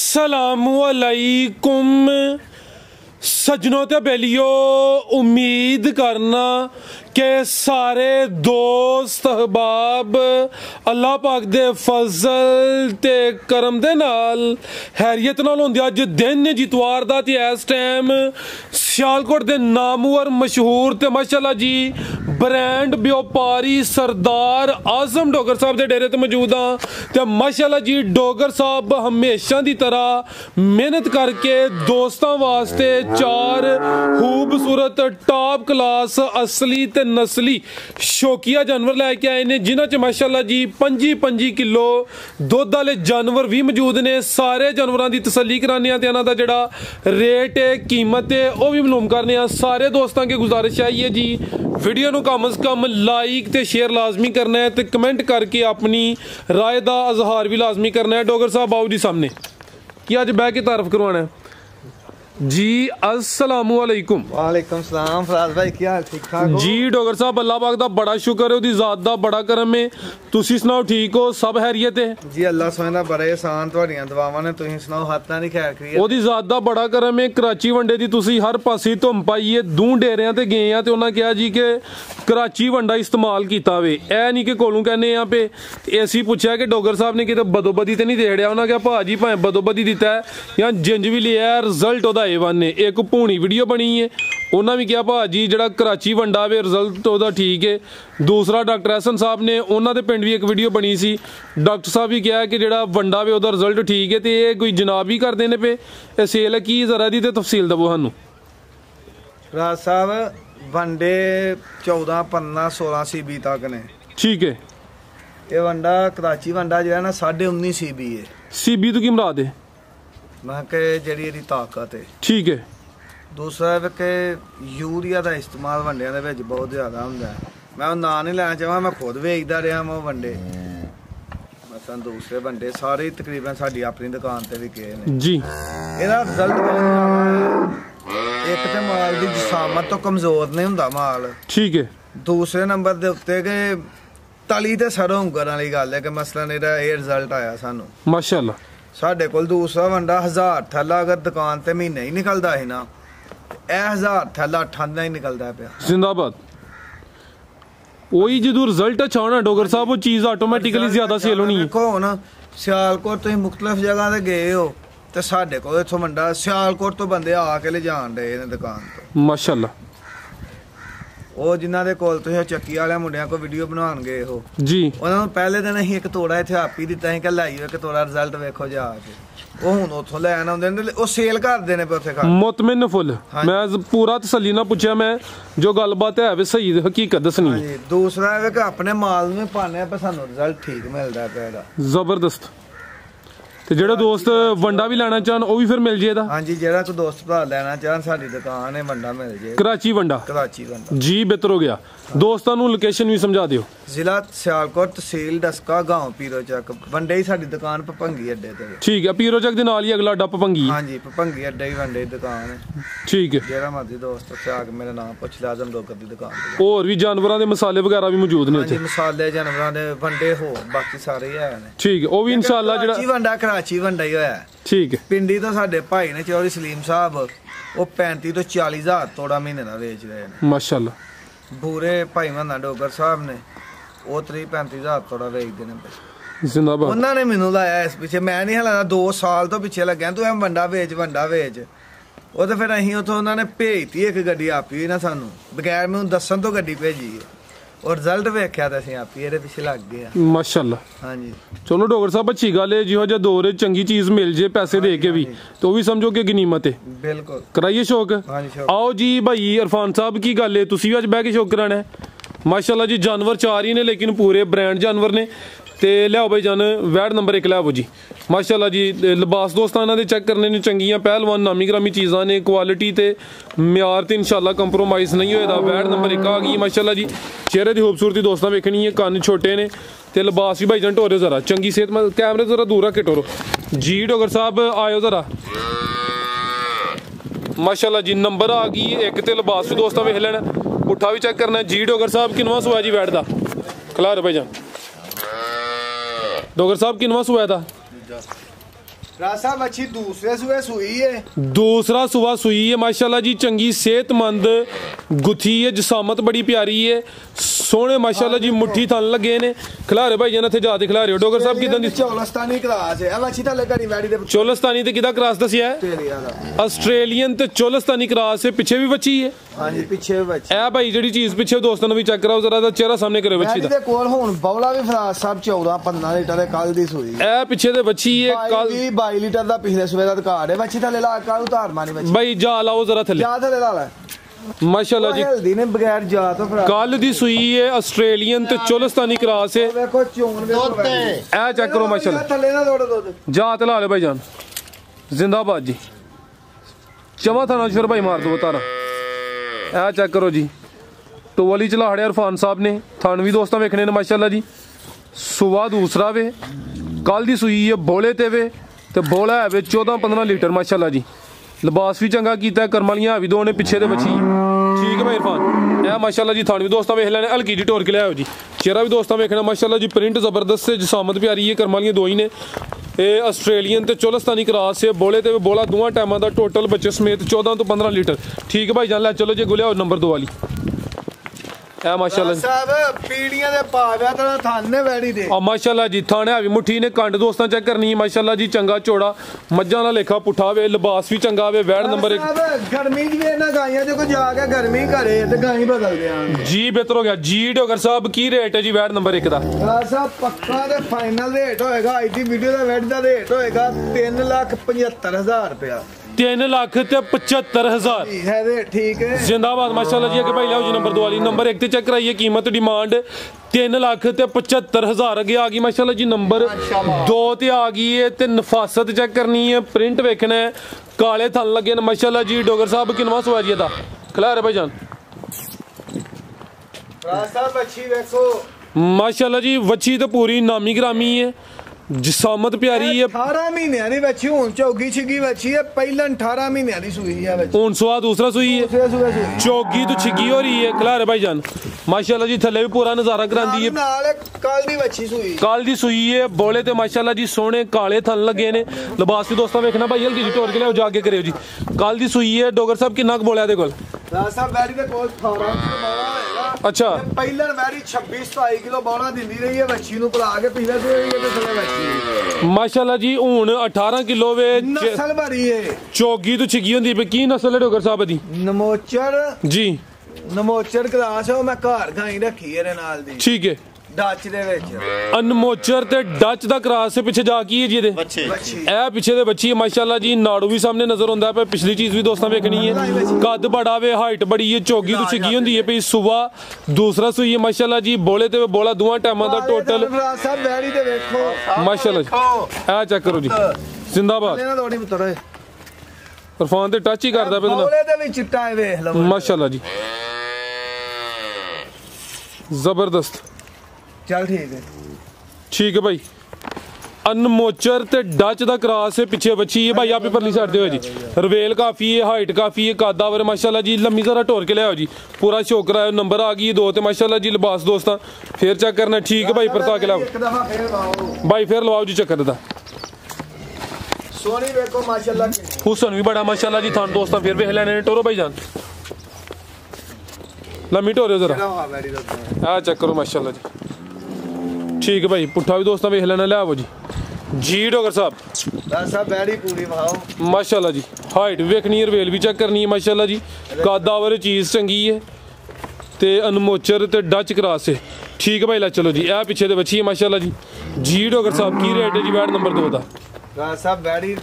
अस्सलामुअलैकुम सजनों ते बेलियो, उम्मीद करना के सारे दोस्त अहबाब अल्लाह पाक दे फजल ते करम दे नाल हैरियत नाल होंदे। अज दिन जितवार दा ते इस टाइम सियालकोट दे नामवर मशहूर ते माशाअल्लाह जी ब्रांड व्यापारी सरदार आजम डोगर साहब दे डेरे ते मौजूद हाँ। ते माशाअल्लाह जी डोगर साहब हमेशा दी तरह मेहनत करके दोस्तों वास्ते चार खूबसूरत टॉप क्लास असली ते नस्ली शौकिया जानवर लैके आए ने, जिन्हां च माशाअल्लाह जी 25 किलो दुध वाले जानवर भी मौजूद ने। सारे जानवरों की तसल्ली कराने ते इन्हां दा जिहड़ा रेट है कीमत है वह भी मालूम करने। सारे दोस्तों की गुजारिश आई है जी वीडियो नूं कम से कम लाइक ते शेयर लाजमी करना है, तो कमेंट करके अपनी राय का इजहार भी लाजमी करना है। डोगर साहब आओ जी सामने कि अज बह के तारफ करवाना है जी। अस्सलामुअलैकुम। वालेकुम सलाम फराज भाई, क्या हाल? ठीक ठाक हो जी? डोगर साहब अल्लाह पाक दा बड़ा शुक्र है, उहदी जात दा बड़ा करम है। तुसी सुनाओ ठीक हो? सब हैरियत है जी? अल्लाह सोने दा बड़ा एहसान, तुहाडियां दुआवां ने। तुसीं सुनाओ हत्थां दी खैर खैरियत? उहदी जात दा बड़ा करम है। कराची वंडे दी तुसी हर पासे धुम पाई है। दूं डेरियां ते गए आ ते उन्हां कहा जी कि कराची वंडा इस्तेमाल कीता वे, ऐ नहीं कि कोलों कहने आ पे। असीं पुछया कि डोगर साहब ने किते बदोबदी ते नहीं देड़िया? उन्हां कहा भाजी भावें बदोबदी दिता है या जिंज भी लिया, रिजल्ट ओहदा A1 ने। एक भूनी वीडियो बनी है, उन्होंने भी कहा भाजी जिहड़ा कराची वंडा वे रिजल्ट ओहदा ठीक है। दूसरा डॉक्टर एहसन साहब ने, उन्होंने पिंड भी एक वीडियो बनी सी, डॉक्टर साहब भी कहा कि जिहड़ा वंडा वे ओहदा रिजल्ट ठीक है। तो ये कोई जनाब भी करते हैं पे सेल है की जरा दी तफसील दवो सानू। राज साहब वंडे 14, 15, 16 CB तक ने। ठीक है। ये वंडा कराची वंडा जो है ना 19.5 CB है। CB तो की मुराद है? मैं कि जिहड़ी इहदी ताकत है। ठीक है। दूसरा है कि यूरिया का इस्तेमाल वंडिया दे विच बहुत ज़्यादा हुंदा है। मैं ना नहीं लेना चाहां, मैं खुद वेचदा रहा मैं वंडे। मसलन दूसरे वंडे सारे तकरीबन साडी अपनी दुकान ते भी गए ने जी। इहदा रिजल्ट बहुत एक तो माल की जिसामत तो कमजोर नहीं हुंदा माल। ठीक है। दूसरे नंबर दे उत्ते कि तली ते सरों उंगण वाली गल है कि मसलन इहदा ये रिजल्ट आया सानू माशाअल्लाह। साडे कोल दूसरा वंडा 1000 थैला अगर दुकान ते महीने ही निकलदा है ना, 1000 थैला 8 ही निकलता पे। जिंदाबाद। वही जो रिजल्ट अच्छा होना डोगर साहब, वो चीज ऑटोमेटिकली ज्यादा सेल होनी है। देखो हुण सियालकोट तुसीं मुख्तलिफ जगह ते गए हो ते साडे कोल इत्थों वंडा सियालकोट तो बंदे आके ले जान रहे ने दुकान तो माशाअल्लाह। ਉਹ ਜਿਨ੍ਹਾਂ ਦੇ ਕੋਲ ਤੁਸੀਂ ਚੱਕੀ ਵਾਲਿਆਂ ਮੁੰਡਿਆਂ ਕੋ ਵੀਡੀਓ ਬਣਾਉਣ ਗਏ ਹੋ ਜੀ, ਉਹਨਾਂ ਨੂੰ ਪਹਿਲੇ ਦਿਨ ਅਸੀਂ ਇੱਕ ਤੋੜਾ ਇੱਥੇ ਆਪੀ ਦਿੱਤਾ ਸੀ ਕਿ ਲਾਈਓ ਇੱਕ ਤੋੜਾ ਰਿਜ਼ਲਟ ਵੇਖੋ ਜਾ ਕੇ। ਉਹ ਹੁਣ ਉੱਥੋਂ ਲੈਣ ਆਉਂਦੇ ਨੇ, ਉਹ ਸੇਲ ਕਰਦੇ ਨੇ ਉੱਥੇ ਖਾ ਮੁਤਮਿਨ ਫੁੱਲ। ਮੈਂ ਪੂਰਾ ਤਸੱਲੀ ਨਾਲ ਪੁੱਛਿਆ, ਮੈਂ ਜੋ ਗੱਲਬਾਤ ਹੈ ਵੇ ਸਹੀ ਹਕੀਕਤ ਦੱਸਣੀ ਹੈ। ਦੂਸਰਾ ਹੈ ਕਿ ਆਪਣੇ ਮਾਲ ਨੂੰ ਪਾਣੇ ਪਰ ਸਾਨੂੰ ਰਿਜ਼ਲਟ ਠੀਕ ਮਿਲਦਾ ਪਿਆ ਇਹਦਾ ਜ਼ਬਰਦਸਤ। ਤੇ ਜਿਹੜੇ ਦੋਸਤ ਵੰਡਾ ਵੀ ਲੈਣਾ ਚਾਹਣ ਉਹ ਵੀ ਫਿਰ ਮਿਲ ਜੇ ਇਹਦਾ? ਹਾਂਜੀ, ਜਿਹੜਾ ਕੋਈ ਦੋਸਤ ਭਰਾ ਲੈਣਾ ਚਾਹਣ ਸਾਡੀ ਦੁਕਾਨ ਹੈ ਵੰਡਾ ਮਿਲ ਜੇ। कराची वंडा जी बेहतर हो गया। दोस्तों ਨੂੰ ਲੋਕੇਸ਼ਨ ਵੀ ਸਮਝਾ ਦਿਓ। ਜ਼ਿਲ੍ਹਾ ਸਿਆਲਕੋਟ, ਤਹਿਸੀਲ ਡਸਕਾ, ਗਾਂव ਪੀਰੋ ਚੱਕ। ਵੰਡੇ ਹੀ ਸਾਡੀ ਦੁਕਾਨ ਭਪੰਗੀ ਅੱਡੇ ਤੇ। ਠੀਕ ਹੈ। ਪੀਰੋ ਚੱਕ ਦੇ ਨਾਲ ਹੀ ਅਗਲਾ ਅੱਡਾ ਭਪੰਗੀ। ਹਾਂਜੀ, ਭਪੰਗੀ ਅੱਡੇ ਹੀ ਵੰਡੇ ਦੀ ਦੁਕਾਨ ਹੈ। ਠੀਕ ਹੈ। ਜਿਹੜਾ ਮਰਜ਼ੀ ਦੋਸਤ ਉੱਥੇ ਆ ਕੇ ਮੇਰਾ ਨਾਮ ਪੁੱਛ ਲਿਆ, ਆਜ਼ਮ ਡੋਗਰ ਦੀ ਦੁਕਾਨ ਤੇ। ਹੋਰ ਵੀ ਜਾਨਵਰਾਂ ਦੇ ਮਸਾਲੇ ਵਗੈਰਾ ਵੀ ਮੌਜੂਦ ਨੇ ਉੱਥੇ? ਮਸਾਲੇ ਜਾਨਵਰਾਂ ਦੇ ਵੰਡੇ ਹੋ ਬਾਕੀ ਸਾਰੇ ਹੀ ਹੈ ਨੇ। ਠੀਕ ਹੈ। ਉਹ ਵੀ ਇਨਸ਼ਾਅੱਲਾ ਜਿਹੜਾ ਵੰਡਾ कराची वंडा ही होया। ठीक है। पिंडी तो साडे भाई ने चौधरी सलीम साहब वो 35 तो 40 हज़ार तोड़ा महीने का बेच रहे हैं माशाअल्लाह। बूरे भाई मन्ना डोगर साहब ने वो 30-35 हज़ार तोड़ा बेचते हैं जिंदाबाद। उन्होंने मैनू लाया इस पिछे, मैं नहीं हलाया 2 साल तो पिछे लग्या तू वंडा बेच वो तो फिर अं उतो उन्होंने भेजती एक गड्डी आपी ना सानू बगैर मैनू दसन तो गड्डी भेजी है और रिजल्ट वेख्या तो असीं आपी इहदे पिछे लग गए माशाअल्लाह। हाँ जी। चलो डोगर साहब अच्छी गल है, जिहो जिहा दौर चंगी चीज मिल जे पैसे दे के भी तो भी समझो कि गनीमत है। बिल्कुल। कराइए शौक। आओ जी भाई इरफान साहब की गल है, तुसीं भी अज बह के शौक कराना है माशाअल्लाह जी। जानवर 4 ही ने लेकिन पूरे ब्रांड जानवर ने। ते लियाओ भाई जान वैड नंबर 1 लियाओ जी माशाअल्लाह जी। लिबास दोस्तां इन्हां दे चेक करने ने चंगियां पहलवान नामी ग्रामी चीज़ां ने, क्वालिटी ते म्यार ते इंशाअल्लाह कंप्रोमाइज़ नहीं होएदा। वैड नंबर 1 आ गई माशाअल्लाह जी। चेहरे की खूबसूरती दोस्तां वेखनी है, कन्न छोटे ने ते लिबास भी भाई जान टोरे जरा चंगी सेहत। कैमरे जरा दूर रख के टोरो जी। डोगर साहब आयो जरा माशाअल्लाह जी। नंबर आ गई 1 ते लिबास भी दोस्तां वेख लेना, पुट्ठा भी चेक करना जी। डोगर साहब किनवा सुआ जी वैड दा खिलार भाई जान? डोगर साहब किनवा सुआ था? रासा बच्ची दूसरे सुबह सुई है, दूसरा सुबह सुई है माशाल्लाह जी, चंगी सेहतमंद गुथी है, जसामत बड़ी प्यारी है, सोने माशाल्लाह जी मुट्ठी थन लगे ने। खिलारे भाई जन इत्थे जाते खिलारे हो डोगर साहब किदां दी चौलस्तानी क्रास है बच्ची थले घड़ी वैडी दे चोलस्तानी ते किदा क्रॉस दसिया है ऑस्ट्रेलियन ते चोलस्तानी क्रॉस है। पीछे भी बच्ची है, हां जी पीछे भी बच्ची ए भाई जेडी चीज पीछे दोस्तों ने भी चेक कराओ जरा दा चेहरा सामने करो बच्ची दा। दे कोल हुन बौला भी फराज साहब 14-15 लीटर कल दी सुई ए पीछे दे बच्ची है कल 22 लीटर दा पिछले सुबह दा रिकॉर्ड है। बच्ची थले ला कल उतार मानी बच्ची भाई जा लाओ जरा थले जा थले ला माशाल्लाह जी, हल्दी ने बगैर जा तो फराज कल दी सुई है ऑस्ट्रेलियन ते चोलस्तानी क्रॉस है। देखो चोन देखो ए चेक करो माशाल्लाह, थले ना दौड़ दो जा ते ला ले भाई जान जिंदाबाद जी। चमा था नौशर भाई मार दो तारा, ए चेक करो जी टोली चला हड़े इरफान साहब ने थान भी दोस्तों वेखने ने माशाल्लाह जी। सुबह दूसरा वे कल दी सुई है बोले ते वे ते बोला है वे 14-15 लीटर माशाल्लाह जी। लिबास भी चंगा कीता है, करमालियां भी दो ने पिछे दे बची ठीक है भाई इरफान ए माशाल्लाह जी। थान भी दोस्तों वेख लेने हल्की जी टोर के लिया जी, चेहरा भी दोस्तों वेखना माशाल्लाह जी, प्रिंट जबरदस्त है, जसामत प्यारी है, करमालियां दो ही ने। ये ऑस्ट्रेलियन ते चोलस्तानी क्रॉस है, बोले ते बोला दोवां टाइमां दा टोटल बच्चे समेत 14 तो 15 लीटर ठीक है भाई जान लै चलो जी गुलिया नंबर 2 वाली ए माशाल्लाह साहब पीड़ियां दे पाव्या तो थाने वैडी दे और माशाल्लाह जी थाने भी मुट्ठी ने कंड दोस्तों चेक करनी है माशाल्लाह जी, चंगा चौड़ा मज्जां दा लेखा पुठा वे, लिबास भी चंगा वे, वैड़ नंबर 1 गर्मी च भी ना गाइयां ते को जाके गर्मी करे ते गाई बदल दिया जी बेहतर हो गया जी। डोगर साहब की रेट है जी वैड़ नंबर 1 दा? साहब पक्का ते फाइनल रेट होएगा आज दी वीडियो दा वैड दा रेट होएगा 3,75,000 रुपया 3,75,000 है रेट ठीक है जिंदाबाद माशाल्लाह जी। अगे भाई लाओ जी नंबर 2 वाली, नंबर 1 ते चेक कराइए कीमत डिमांड 3,75,000 अगे आ गई माशाल्लाह जी। नंबर 2 ते आ गई है ते नफासत चेक करनी है, प्रिंट वेखना है, काले थन लगे न माशाल्लाह जी। डोगर साहब किनवा सवारी था खिलारे भाई जान माशाल्लाह जी। वच्छी तो पूरी नामी ग्रामी है, जिसामत प्यारी है, 18 महीने दी बच्ची हुन चौगी छिगी बच्ची है, पहले 18 महीने दी सुई है बच्ची हुन सुआ दूसरा सुई है, चौगी तो छिगी हो रही है खिलारे भाई जान माशाल्लाह जी। थले भी पूरा नजारा करांदी है, नाल कल दी बच्ची सुई कल दी सुई है, बोले ते माशाल्लाह जी सोने काले थन लगे ने। लिबास भी दोस्तों वेखना भाई हल्की जी टोर के लिया जाके करियो जी। कल दी सुई है, डोगर साहब किन्ना बोलिया दे कोल? साहब बैरी दे कोल 18 किलो अच्छा पहले बैरी 26-27 किलो बौला दिंदी रही है बच्ची नु पला के पिछले ते थले बच्ची माशाल्लाह जी। हुन 18 किलो वे नस्ल भरी है, चौगी तो छिगी होंदी पे की नस्ल है डोगर साहब दी? नमोचर जी नमोचर क्लास है, मैं घर गाई रखी है नाल दी ठीक है। डच दे विच अनमोचर ते डच दा क्रॉस से पिछे जा की है जी दे बच्ची ए पिछे दे बच्ची है माशाल्लाह जी। नाड़ू भी सामने नजर आंदा पे, पिछली चीज भी दोस्तों वेखनी है, कद बड़ा वे, हाइट बड़ी है, चौगी तो छिगी होंदी है पे। सुबह दूसरा सुई है माशाल्लाह जी, बोले ते बोला दोवां टाइमां दा टोटल सब बैरी दे देखो माशाल्लाह जी। ए चेक करो जी जिंदाबाद। लेना दौड़ी पुत्र इरफान ते टच ही करदा पे बोले दे विच चिट्टा है वेख लो माशाल्लाह जी, जबरदस्त चल ठीक है ठीक है भाई। अनमोचर ते डच दा क्रॉस है, पिछे बच्ची है भाई आप ही परली साइड दे हो जी। रवेल काफी है, हाइट काफी है, कादावर माशाल्लाह जी। लम्मी जरा टोर के लिया जी, पूरा शो कराया, नंबर आ गई 2 ते माशाल्लाह जी। लिबास दोस्तां फिर चेक करना ठीक है भाई, परता के लाओ एक दफा फिर लाओ भाई, फिर लवाओ जी चक्कर दा। सोनी देखो माशाल्लाह हुसन भी बड़ा माशाल्लाह जी। थान दोस्तां फिर वेख लेने टोरो भाई जान लम्मी टोरो जरा आ चेक करो माशाल्लाह जी ठीक है भाई। पुट्ठा भी दोस्तों वेख लेना लिया जी जी। डोगर साहब सब बैरी पूरी भाव माशाल्लाह जी, हाइट भी वेखनी है, रवेल भी चेक करनी है माशाल्लाह जी। कादावर चीज चंगी है ते अनमोचर ते डच क्रॉस है ठीक है भाई। ला चलो जी ए पिछे दे बच्ची है माशाल्लाह जी जी। डोगर साहब की रेट है जी वैट नंबर 2 दा? सब बैरी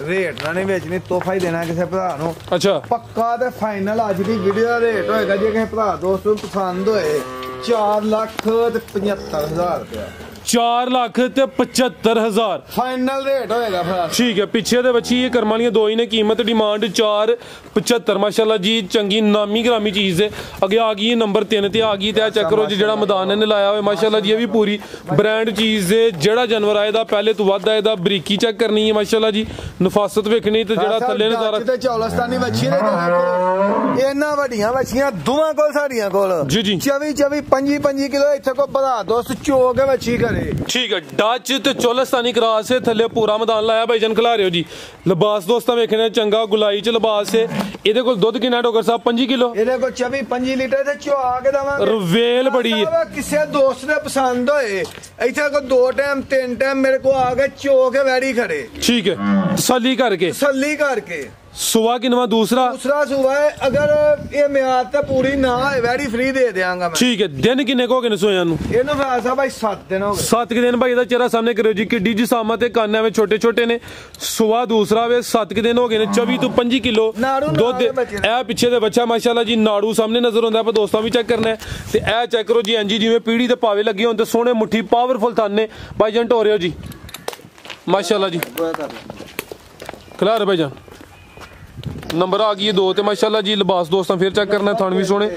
रेट ना नहीं बेचनी, तोहफा ही देना किसी भरा नु। अच्छा पक्का ते फाइनल अज दी वीडियो दा रेट होएगा जे किसी भरा दोस्त नूं पसंद होए 4,75,000 रुपया 4,75,000 फाइनल रेट होएगा फिर ठीक है। पीछे दे बच्ची ये करमालियां दो ही ने, कीमत डिमांड 4,75 माशाल्लाह जी। चंगी नामी ग्रामी चीज है। अगे आ गई नंबर 3 ते आ गई ते चेक करो जी जेड़ा मैदान ने लाया हुआ माशाल्लाह जी। ये भी पूरी ब्रांड चीज है, जेड़ा जानवर आएदा पहले तो वध आएदा, बरीकी चेक करनी है माशाल्लाह जी, नफासत वेखनी ते जेड़ा थल्ले नजारा ते चौलस्तानी बच्ची ने देखो इन्ना वड्डियां बच्चियां दोवां कोल साडियां कोल जी जी 24 25 किलो इत्थे को बधा दोस्त चोक के बच्ची करे करे। ठीक है, डच ते चोलस्तानी क्रॉस है, थले पूरा मैदान लाया भाईजान खिला रहे हो जी। लिबास दोस्तां वेखने चंगा गुलाई च लिबास है। ਇਹਦੇ ਕੋਲ ਦੁੱਧ ਕਿੰਨਾ ਡੋਗਰ ਸਾਹਿਬ 25 ਕਿਲੋ? ਇਹਦੇ ਕੋਲ 24-25 ਲੀਟਰ ਤੇ ਚੁਆ ਕੇ ਦਵਾਂਗੇ। ਰਵੇਲ ਬੜੀ ਹੈ। ਕਿਸੇ ਦੋਸਤ ਨੇ ਪਸੰਦ ਹੋਏ ਇੱਥੇ ਕੋ 2 ਟਾਈਮ 3 ਟਾਈਮ ਮੇਰੇ ਕੋ ਆ ਕੇ ਚੋ ਕੇ ਵੈੜੀ ਖੜੇ। ठीक है, तसल्ली करके सुबह किनवा दूसरा सुबह है। अगर ये मियाद ते पूरी ना है वैड़ी फ्री दे देंगा मैं। ठीक है, दिन किन्ने को गए सोया नु? ਇਹਨੂੰ ਫਾਸਾ ਭਾਈ 7 ਦਿਨ ਹੋ ਗਏ। 7 दिन भाई ਦਾ ਚਿਹਰਾ ਸਾਹਮਣੇ ਕਰਿਓ ਜੀ, ਕਿੱਡੀ ਜੀ ਸਾਮਤ ਤੇ ਕੰਨ ਐਵੇਂ ਛੋਟੇ ਛੋਟੇ ਨੇ। ਸੁਬਹ ਦੂਸਰਾ ਵੇ 7 ਦਿਨ ਹੋ ਗਏ ਨੇ, 24 ਤੋਂ 25 ਕਿਲੋ ਦੁੱਧ। ਇਹ ਪਿੱਛੇ ਦੇ ਬੱਚਾ ਮਾਸ਼ਾਅੱਲਾ ਜੀ ਨਾੜੂ ਸਾਹਮਣੇ ਨਜ਼ਰ ਆਉਂਦਾ, ਆਪਾਂ ਦੋਸਤਾਂ ਵੀ ਚੈੱਕ ਕਰਨਾ ਹੈ। ਤੇ ਇਹ ਚੈੱਕ ਕਰੋ ਜੀ, ਐਂਜੀ ਜਿਵੇਂ ਪੀੜੀ ਤੇ ਪਾਵੇ ਲੱਗੇ ਹੋਣ ਤੇ ਸੋਹਣੇ ਮੁੱਠੀ ਪਾਵਰਫੁਲ ਥਣ ਨੇ ਭਾਈਜਾਨ। ਢੋਰਿਓ ਜੀ ਮਾਸ਼ਾਅੱਲਾ ਜੀ, ਖਿਲਾਰ ਭਾਈਜਾਨ। नंबर आ गई है 2 ਤੇ ਮਾਸ਼ਾਅੱਲਾ ਜੀ। ਲਿਬਾਸ ਦੋਸਤਾਂ ਫਿਰ ਚੈੱਕ ਕਰਨਾ, ਥਣ ਵੀ ਸੋਹਣੇ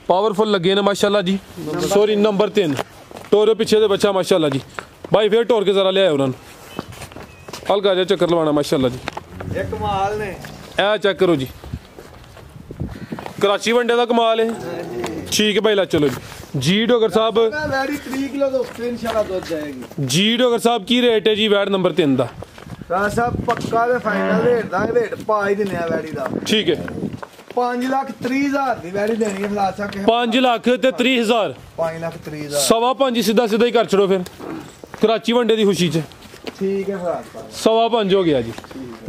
ਪਾਵਰਫੁਲ ਲੱਗੇ ਨੇ ਮਾਸ਼ਾਅੱਲਾ ਜੀ। ਸੌਰੀ ਨੰਬਰ 3 ਟੋਰੇ ਪਿੱਛੇ ਦੇ ਬੱਚਾ ਮਾਸ਼ਾਅੱਲਾ ਜੀ। ਭਾਈ ਫਿਰ ਟੋਰ ਕੇ ਜ਼ਰਾ ਲਿਆਓ ਉਹਨਾਂ ਨੂੰ, ਹਲਕਾ ਜਿਹਾ ਚੱਕਰ ਲਵਾਣਾ ਮਾਸ਼ਾਅੱਲਾ ਜੀ। ਇਹ ਕਮਾਲ ਨੇ, ਇਹ ਚੈੱਕ ਕਰੋ ਜੀ, कराची वनडे का कमाल है। ठीक है भाई ला चलो जी डोगर साहब 3 किलो तो इंशाल्लाह दूध जाएगी जी। डोगर साहब की रेट है जी वैट नंबर 3 दा? साहब पक्का ते फाइनल रेट दा रेट पा ही दिने आ वैड़ी दा। ठीक है 5,30,000 दी वैड़ी देनी है फिलहाल सा 5,30,000 5,30,000 5.25 सीधा सीधा ही कर छड़ो फिर कराची वनडे की खुशी च। ठीक है फिलहाल 5.25 हो गया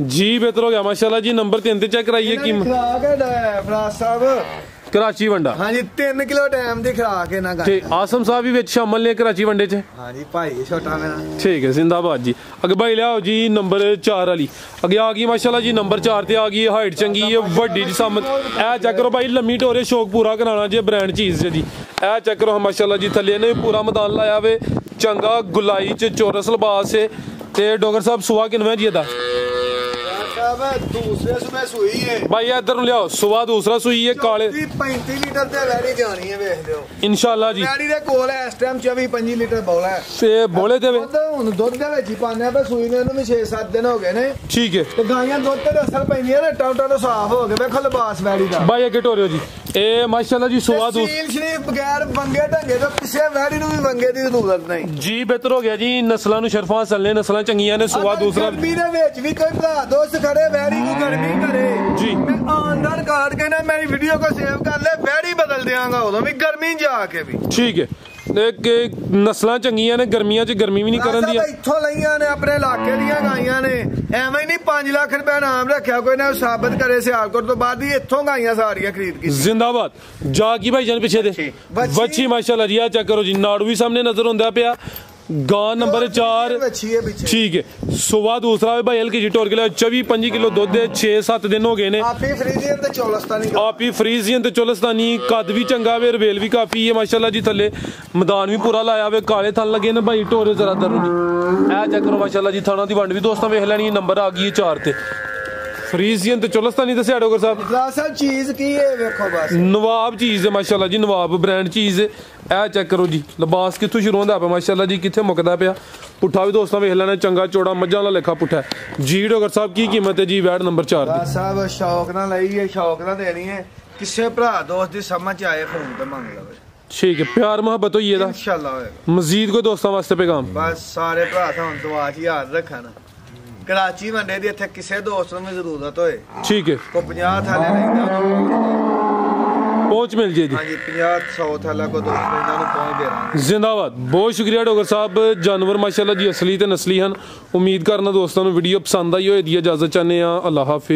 जी बेहतर हो गया माशाल्लाह जी। नंबर 3 ते चेक कराइए कीमत फिलहाल साहब कराची वंडा। हाँ जी 3 किलो टाइम दी खुराक है ना। ठीक आसम साहब भी विच शामिल ने कराची वनडे च। हाँ जी भाई छोटा मेरा। ठीक है जिंदाबाद जी। अगे भाई लियाओ जी नंबर 4 वाली अगे आ गई माशाल्लाह जी। नंबर 4 ते आ गई हाइट चंगी है वड्डी जी सामत। ए चेक करो भाई लम्मी टोरे शौक पूरा कराना जी ब्रांड चीज जी। ए चेक करो माशाल्लाह जी थल्ले ने पूरा मैदान लाया वे चंगा गुलाई च चौरस लिबास है। ते डोगर साहब सुबह किनवे जी दा? दूसरे सुबह सुई है भाई इधर लियाओ सुबह दूसरा सुई है काले 35 लीटर ते वैड़ी जानी है वेख लियो इंशाल्लाह जी। वैड़ी दे कोल है इस टाइम 24-25 लीटर बोला है ते बोले ते हुन दुध दे विच ही पाने पे सुई ने उन्हें 6-7 दिन हो गए ने। ठीक है ते गायां दुध ते असर पैंदियां ने टौटा तो साफ हो गए वेखो लिबास वैड़ी दा। भाई अगे टोरियो जी ए माशाल्लाह जी सुबह सील शरीफ बगैर वंगे ढंगे तो किसी वैड़ी नु भी वंगे दी जरूरत नहीं जी। बेहतर हो गया जी नस्लां नु शरफां चलने नस्लां चंगियां ने। सुबह दूसरा गर्मी दे विच भी कोई भरा दोस्त खड़े वैड़ी को गर्मी करे जी मैं ऑनलाइन कार्ड के ना मेरी वीडियो को सेव कर ले वैड़ी बदल देंगा उदों भी गर्मी जाके भी। ठीक है नस्लां चंगियां ने गर्मियां च गर्मी भी नहीं करन दिया। इत्थों लईयां ने अपने इलाके दियां गाइयां ने एवें नहीं 5 लाख रुपए नाम रखा कोई ना साबित करे सियालकोट तो बाद ही इत्थों गाइयां सारियां खरीद की। जिंदाबाद जागी भाई जान पीछे दे बच्ची माशाल्लाह जी। आ चेक करो जी नाड़ू भी सामने नजर होंदा पिया। गां नंबर 4 ठीक है सुबह दूसरा भाई हल्की जी टोर के 24-25 किलो दुध 6-7 दिन हो गए ने। आप ही फ्रीजियन ते चोलस्तानी कद भी चंगा वे रवेल भी काफी है माशाल्लाह जी। थले मैदान भी पूरा लाया वे काले थन लगे ने भाई टोरे जरा दर ए चेक करो माशाल्लाह जी। थाना दी वंड भी दोस्तों वेख लैनी नंबर आ गई 4 ते फ्रीजियन ते चोलस्तानी दस्या डोगर साहब चीज की है वेखो बस नवाब चीज है माशाल्लाह जी। नवाब ब्रांड चीज है। ए चेक करो जी लिबास कित्थों शुरू होंदा पे माशाल्लाह जी कित्थे मुकदा पिया। पुट्ठा भी दोस्तों वेख लेना चंगा चौड़ा मज्जां वाला लेखा पुट्ठा है जी। डोगर साहब की कीमत है जी वैट नंबर 4 दी? साहब शौक ना लई है शौक ना देनी है किसे भरा दोस्त दी समझ आए फोन पे मांग लवे। ठीक है प्यार मोहब्बत होई है इंशाल्लाह होएगा। मजीद कोई दोस्तों वास्ते पैगाम? बस सारे भरा था हुन दुआ च याद रखना कराची वंडे दी इत्थे किसे दोस्त नूं जरूरत होए ठीक है को 50 थाले लैंदा पहुंच मिल जाएगी। हाँ जी 50-100 थाला को दोस्त इन्हां नूं पहुंच दे रहा। जिंदाबाद बहुत शुक्रिया डोगर साहब। जानवर माशाल्लाह जी असली ते नस्ली हन। उम्मीद करना दोस्तों नूं वीडियो पसंद आई होए दी इजाजत चाहने आ। अल्लाह हाफिज।